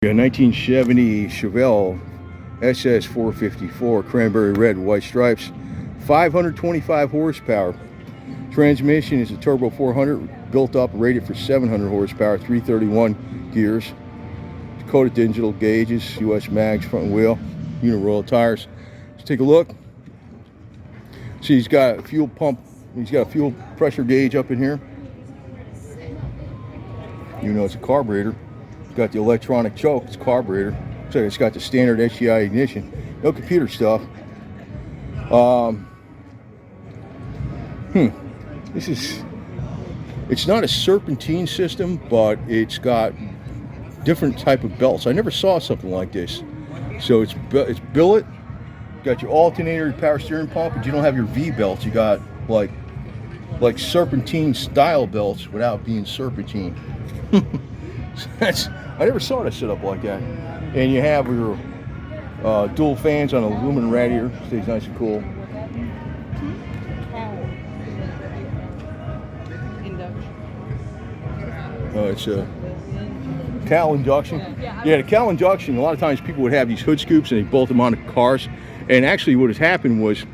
A 1970 Chevelle SS 454, cranberry red, white stripes, 525 horsepower. Transmission is a turbo 400, built up, rated for 700 horsepower, 331 gears. Coated digital gauges, US mags, front wheel, uniroyal tires. Let's take a look. See, he's got a fuel pump. He's got a fuel pressure gauge up in here. You know it's a carburetor. It's got the electronic choke. It's a carburetor. So it's got the standard HEI ignition. No computer stuff. It's not a serpentine system, but it's got different type of belts. I never saw something like this. So it's billet. Got your alternator, power steering pump, but you don't have your V belts. You got like serpentine style belts without being serpentine. I never saw it set up like that. And you have your dual fans on aluminum radiator. Stays nice and cool. It's a Cal induction. Yeah, the Cal induction, a lot of times people would have these hood scoops and they bolt them onto cars. And actually what has happened was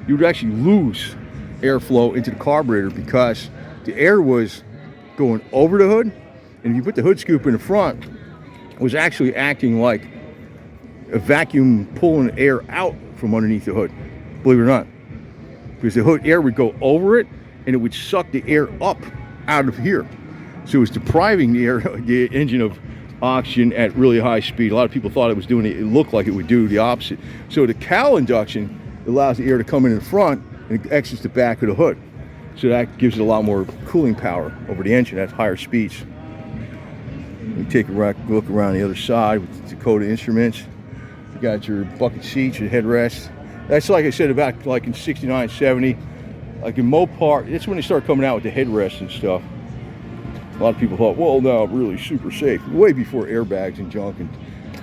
you would actually lose airflow into the carburetor because the air was going over the hood. And if you put the hood scoop in the front, it was actually acting like a vacuum pulling air out from underneath the hood, believe it or not. Because the hood air would go over it and it would suck the air up out of here. So it was depriving the engine of oxygen at really high speed. A lot of people thought it was doing it. It looked like it would do the opposite. So the Cal induction allows the air to come in the front and it exits the back of the hood. So that gives it a lot more cooling power over the engine at higher speeds. You take a look around the other side with the Dakota instruments. You got your bucket seats, your headrest. That's like I said about like in 69, 70. Like in Mopar, that's when they start coming out with the headrests and stuff. A lot of people thought, well, no, really super safe. Way before airbags and junk and,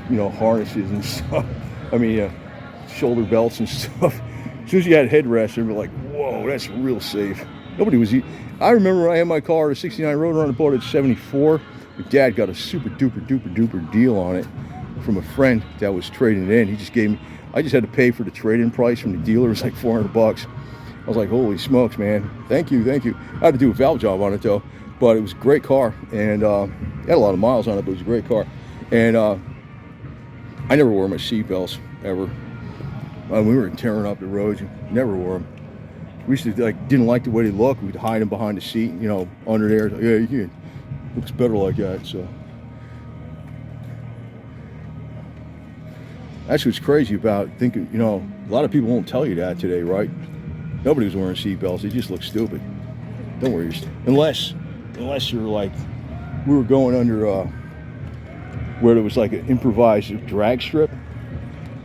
you know, harnesses and stuff. I mean, shoulder belts and stuff. As soon as you had headrests, they were like, whoa, that's real safe. Nobody was. I remember I had my car, a 69 Roadrunner, bought it at 74. My dad got a super duper deal on it from a friend that was trading it in. He just gave me, I just had to pay for the trade-in price from the dealer. It was like 400 bucks. I was like, holy smokes, man. Thank you. I had to do a valve job on it though. But it was a great car, and it had a lot of miles on it, but it was a great car. And I never wore my seatbelts, ever. We were tearing up the roads, never wore them. We used to, didn't like the way they looked. We'd hide them behind the seat, you know, under there. Yeah, you can. Looks better like that, so. That's what's crazy about thinking, you know, a lot of people won't tell you that today, right? Nobody was wearing seatbelts. They just look stupid. Don't wear your unless you're like, we were going under where there was like an improvised drag strip,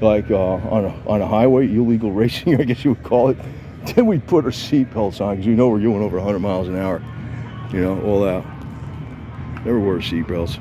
like on a highway, illegal racing, I guess you would call it. Then we'd put our seatbelts on because we know we're going over 100 miles an hour, you know, all out. Never wore seatbelts.